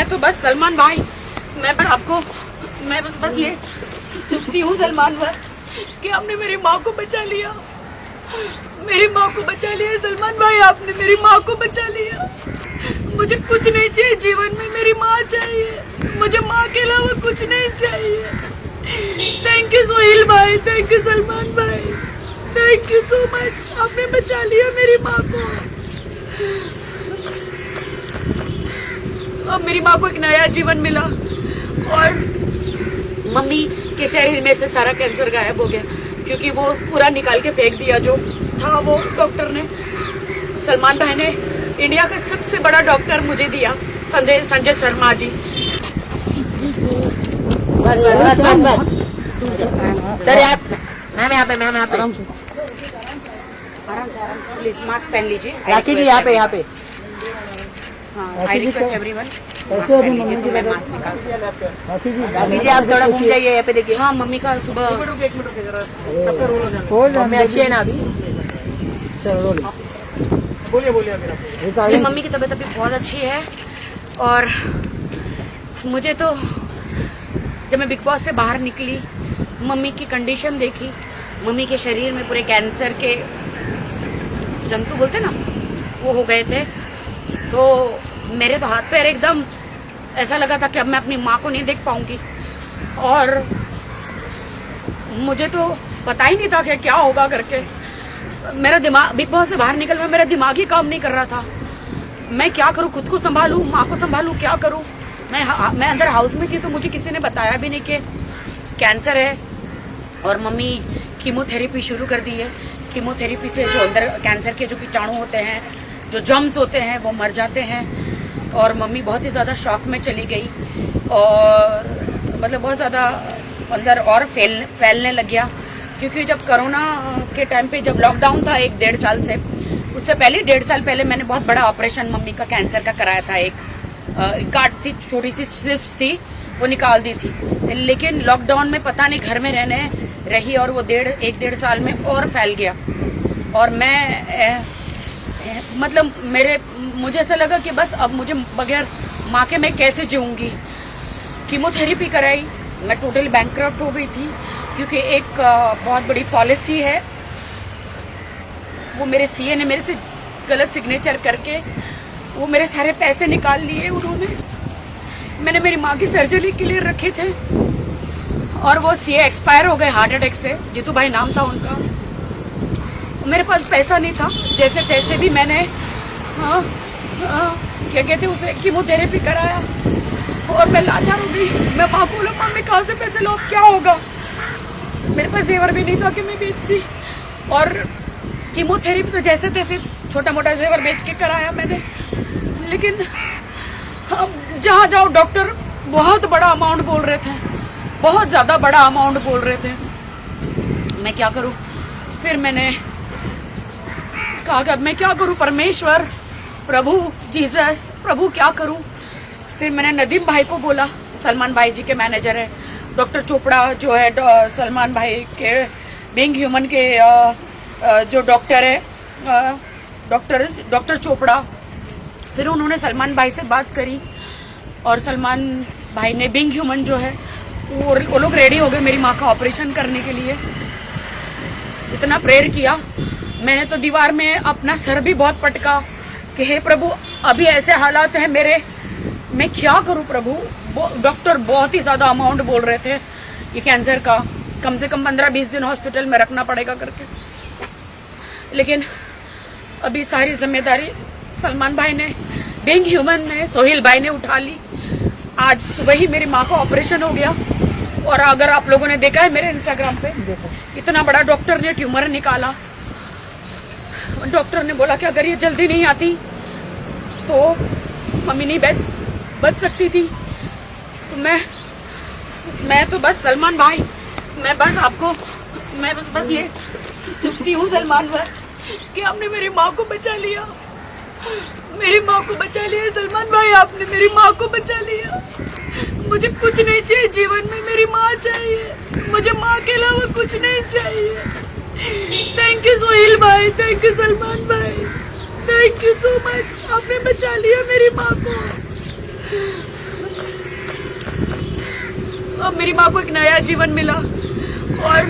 मैं तो बस सलमान भाई, मैं बस आपको, मैं बस ये दुखती हूँ सलमान भाई कि आपने मेरी माँ को बचा लिया, मेरी माँ को बचा लिया सलमान भाई, आपने मेरी माँ को बचा लिया। मुझे कुछ नहीं चाहिए जीवन में, मेरी माँ चाहिए, मुझे माँ के अलावा कुछ नहीं चाहिए। थैंक यू सोहेल भाई, थैंक यू सलमान भाई, थैंक यू सो मच, आपने बचा लिया मेरी माँ को। अब मेरी माँ को एक नया जीवन मिला और मम्मी के शरीर में से सारा कैंसर गायब हो गया, क्योंकि वो पूरा निकाल के फेंक दिया जो था वो डॉक्टर ने। सलमान भाई ने इंडिया का सबसे बड़ा डॉक्टर मुझे दिया, संजय शर्मा जी। सर आप मैम यहाँ पे आराम से प्लीज मास्क पहन लीजिए। राखी जी यहाँ पे हाँ, आई रिक्वेस्ट एवरीवन मास्क पहन लीजिए तो मैं मास्क निकाल सकूं। राखी जी आप थोड़ा घूम जाइए यहाँ पे देखिए। हाँ, मम्मी का सुबह मम्मी अच्छी है ना अभी? बोलिए। मम्मी की तबीयत अभी बहुत अच्छी है और मुझे तो जब मैं बिग बॉस से बाहर निकली, मम्मी की कंडीशन देखी, मम्मी के शरीर में पूरे कैंसर के जंतु बोलते ना वो हो गए थे, तो मेरे तो हाथ पैर एकदम ऐसा लगा था कि अब मैं अपनी माँ को नहीं देख पाऊंगी। और मुझे तो पता ही नहीं था कि क्या होगा करके। मेरा दिमाग बिग बॉस से बाहर निकल में मेरा दिमाग ही काम नहीं कर रहा था। मैं क्या करूँ, खुद को संभालूँ, माँ को संभालूँ, क्या करूँ। मैं अंदर हाउस में थी तो मुझे किसी ने बताया भी नहीं कि कैंसर है। और मम्मी कीमोथेरेपी शुरू कर दी है। कीमोथेरेपी से जो अंदर कैंसर के जो कीटाणु होते हैं, जो जर्म्स होते हैं, वो मर जाते हैं। और मम्मी बहुत ही ज़्यादा शॉक में चली गई और मतलब बहुत ज़्यादा अंदर और फैलने लग गया। क्योंकि जब कोरोना के टाइम पे जब लॉकडाउन था 1-1.5 साल से, उससे पहले 1.5 साल पहले मैंने बहुत बड़ा ऑपरेशन मम्मी का कैंसर का कराया था। एक काट थी, छोटी सी सिस्ट थी, वो निकाल दी थी। लेकिन लॉकडाउन में पता नहीं घर में रहने रही और वो 1-1.5 साल में और फैल गया। और मैं मतलब मुझे ऐसा लगा कि बस अब मुझे बगैर माँ के मैं कैसे जीऊँगी। कीमोथेरेपी कराई, मैं टोटली बैंकक्रप्ट हो गई थी क्योंकि एक बहुत बड़ी पॉलिसी है, वो मेरे सीए ने मेरे से गलत सिग्नेचर करके वो मेरे सारे पैसे निकाल लिए उन्होंने। मैंने मेरी माँ की सर्जरी के लिए रखे थे और वो सीए एक्सपायर हो गए हार्ट अटैक से। जीतू भाई नाम था उनका। मेरे पास पैसा नहीं था, जैसे तैसे भी मैंने क्या कहते उसे कीमोथेरेपी कराया और मैं लाचार हो गई। मैं माँ को बोला, मम्मी कहाँ से पैसे लो, क्या होगा। मेरे पास जेवर भी नहीं था कि मैं बेचती। और कीमोथेरेपी तो जैसे तैसे छोटा मोटा जेवर बेच के कराया मैंने। लेकिन अब जहाँ जाओ डॉक्टर बहुत बड़ा अमाउंट बोल रहे थे, बहुत ज़्यादा बड़ा अमाउंट बोल रहे थे। मैं क्या करूँ। फिर मैंने कहा कि अब मैं क्या करूँ, परमेश्वर, प्रभु जीसस, प्रभु क्या करूँ। फिर मैंने नदीम भाई को बोला, सलमान भाई जी के मैनेजर है, डॉक्टर चोपड़ा जो है सलमान भाई के बीइंग ह्यूमन के जो डॉक्टर है, डॉक्टर चोपड़ा। फिर उन्होंने सलमान भाई से बात करी और सलमान भाई ने बीइंग ह्यूमन जो है वो लोग रेडी हो गए मेरी माँ का ऑपरेशन करने के लिए। इतना प्रेयर किया मैंने तो दीवार में अपना सर भी बहुत पटका कि हे प्रभु, अभी ऐसे हालात हैं मेरे, मैं क्या करूं प्रभु। डॉक्टर बहुत ही ज़्यादा अमाउंट बोल रहे थे ये कैंसर का, कम से कम 15-20 दिन हॉस्पिटल में रखना पड़ेगा करके। लेकिन अभी सारी जिम्मेदारी सलमान भाई ने, बीइंग ह्यूमन ने, सोहेल भाई ने उठा ली। आज सुबह ही मेरी माँ का ऑपरेशन हो गया। और अगर आप लोगों ने देखा है मेरे इंस्टाग्राम पे, इतना बड़ा डॉक्टर ने ट्यूमर निकाला। डॉक्टर ने बोला कि अगर ये जल्दी नहीं आती तो मम्मी नहीं बच सकती थी। तो मैं तो बस सलमान भाई, मैं बस आपको, मैं बस ये दुखती हूँ सलमान भाई कि आपने मेरी माँ को बचा लिया, मेरी माँ को बचा लिया सलमान भाई, आपने मेरी माँ को बचा लिया। मुझे कुछ नहीं चाहिए जीवन में, मेरी माँ चाहिए, मुझे माँ के अलावा कुछ नहीं चाहिए। थैंक यू सोहेल भाई, थैंक यू सलमान भाई, थैंक यू सो मच, आपने बचा लिया मेरी माँ को। अब मेरी माँ को एक नया जीवन मिला और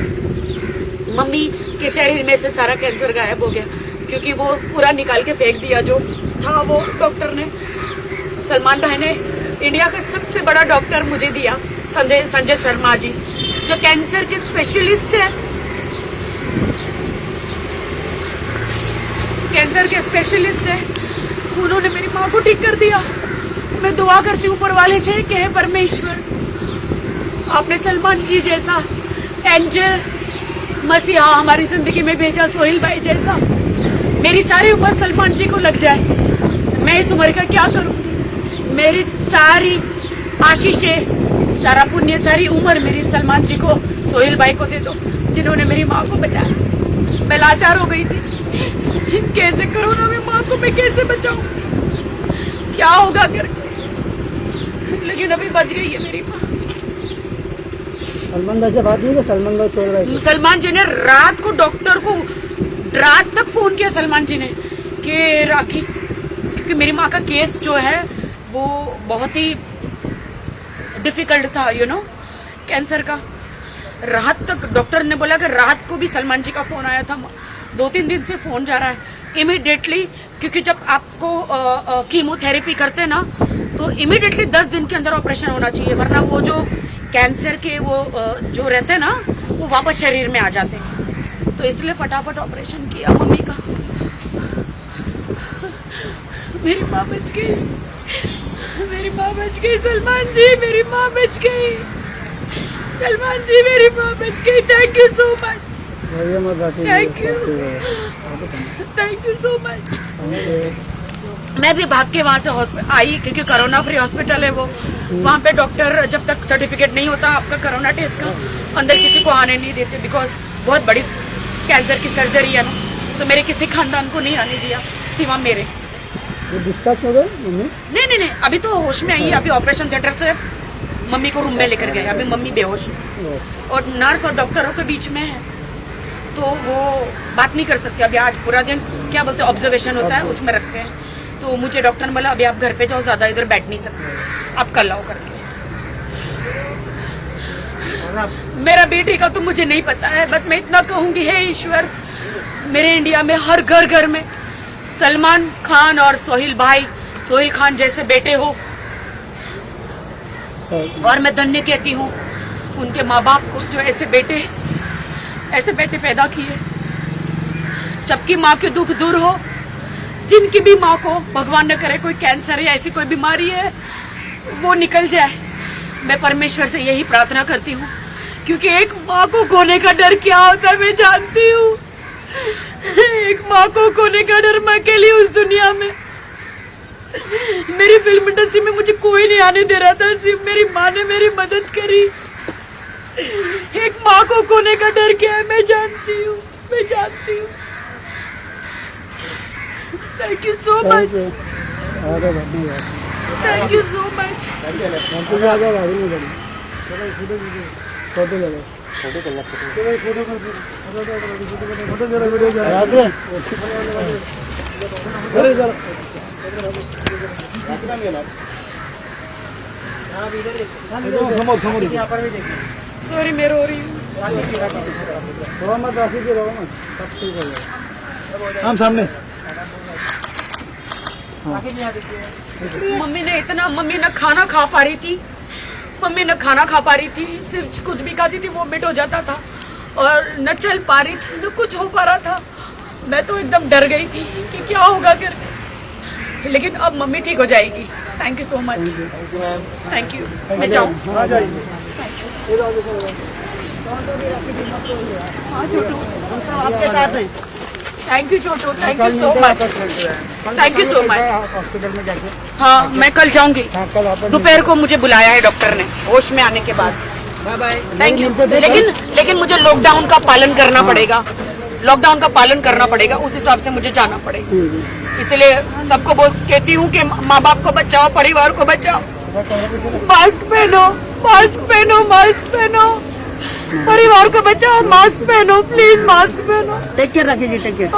मम्मी के शरीर में से सारा कैंसर गायब हो गया, क्योंकि वो पूरा निकाल के फेंक दिया जो था वो डॉक्टर ने। सलमान भाई ने इंडिया का सबसे बड़ा डॉक्टर मुझे दिया, संजय शर्मा जी, जो कैंसर के स्पेशलिस्ट है, कैंसर के स्पेशलिस्ट है। उन्होंने मेरी माँ को ठीक कर दिया। मैं दुआ करती हूँ ऊपर वाले से कि हे परमेश्वर, आपने सलमान जी जैसा एंजल मसीहा हमारी जिंदगी में भेजा, सोहेल भाई जैसा। मेरी सारी उम्र सलमान जी को लग जाए, मैं इस उम्र का क्या करूँगी। मेरी सारी आशीषें, सारा पुण्य, सारी उम्र मेरी सलमान जी को, सोहेल भाई को दे दो, जिन्होंने मेरी माँ को बचाया। मैं लाचार हो गई थी, कैसे कोरोना में माँ को मैं कैसे बचाऊं, क्या होगा करके, लेकिन अभी बच गई है मेरी माँ। सलमान भाई से बात नहीं की? सलमान भाई सोहेल भाई सलमान जी ने रात को डॉक्टर को रात तक फोन किया सलमान जी ने कि राखी, क्योंकि मेरी माँ का केस जो है वो बहुत ही डिफिकल्ट था, कैंसर का। रात तक डॉक्टर ने बोला कि रात को भी सलमान जी का फोन आया था, 2-3 दिन से फोन जा रहा है इमीडिएटली, क्योंकि जब आपको कीमोथेरेपी करते ना तो इमीडिएटली 10 दिन के अंदर ऑपरेशन होना चाहिए, वरना वो जो कैंसर के वो जो रहते हैं ना वो वापस शरीर में आ जाते हैं। तो इसलिए फटाफट ऑपरेशन किया मम्मी का। मेरी माँ बच गई, मेरी माँ बच गई। सलमान जी, मेरी माँ बच गई। सलमान जी, मेरी माँ बच गई। Thank you so much, thank you, thank you so much. मैं भी भाग के वहाँ से आई, क्योंकि कोरोना फ्री हॉस्पिटल है वो। वहाँ पे डॉक्टर जब तक सर्टिफिकेट नहीं होता आपका कोरोना टेस्ट का, अंदर किसी को आने नहीं देते, बिकॉज बहुत बड़ी कैंसर की सर्जरी है ना, तो मेरे किसी खानदान को नहीं आने दिया सिवा मेरे। वो डिस्चार्ज हो गए मम्मी? नहीं, अभी तो होश में आई है। अभी ऑपरेशन थिएटर से मम्मी को रूम में लेकर गए, अभी मम्मी बेहोश है और नर्स और डॉक्टरों के बीच में है, तो वो बात नहीं कर सकते। अभी आज पूरा दिन क्या बोलते हैं ऑब्जर्वेशन होता है, उसमें रखते हैं। तो मुझे डॉक्टर ने बोला अभी आप घर पे जाओ, ज़्यादा इधर बैठ नहीं सकते, आप कल आओ करके। मेरा बेटे का तो मुझे नहीं पता है, बट मैं इतना कहूँगी, हे ईश्वर, मेरे इंडिया में हर घर घर में सलमान खान और सोहेल खान जैसे बेटे हो। और मैं धन्य कहती हूँ उनके माँ बाप को जो ऐसे बेटे पैदा किए। सबकी माँ के दुख दूर हो, जिनकी भी माँ को भगवान न करे कोई कैंसर या ऐसी कोई बीमारी है वो निकल जाए। मैं परमेश्वर से यही प्रार्थना करती हूँ, क्योंकि एक माँ को खोने का डर क्या होता है मैं जानती हूँ। एक माँ को खोने का डर, मैं अकेली उस दुनिया में। मेरी फिल्म इंडस्ट्री में मुझे कोई नहीं आने दे रहा था, सिर्फ मेरी माँ ने मेरी मदद करी। एक माँ को खोने का डर क्या है मैं जानती हूँ, मैं जानती हूँ। Thank you so much, thank you so much. Sorry, मैं रो रही हूँ। हम सामने मम्मी ना खाना खा पा रही थी, सिर्फ कुछ भी खाती थी वोमिट हो जाता था, और न चल पा रही थी, न कुछ हो पा रहा था। मैं तो एकदम डर गई थी कि क्या होगा करके, लेकिन अब मम्मी ठीक हो जाएगी। Thank you so much, thank you. मैं जाऊँ? आपके साथ हैं। Thank you Chhotu, thank you so much, thank you so much. Hospital में जाके हाँ, मैं कल जाऊंगी। कल आप दोपहर को मुझे बुलाया है डॉक्टर ने, होश में आने के बाद। Bye bye. Thank you. लेकिन मुझे लॉकडाउन का पालन करना पड़ेगा, उस हिसाब से मुझे जाना पड़ेगा। इसलिए सबको कहती हूँ कि माँ बाप को बचाओ, परिवार को बचाओ। मास्क पहनो, परिवार को बचाओ, मास्क पहनो, प्लीज मास्क पहनो। टेक केयर रखिए जी, टेक केयर।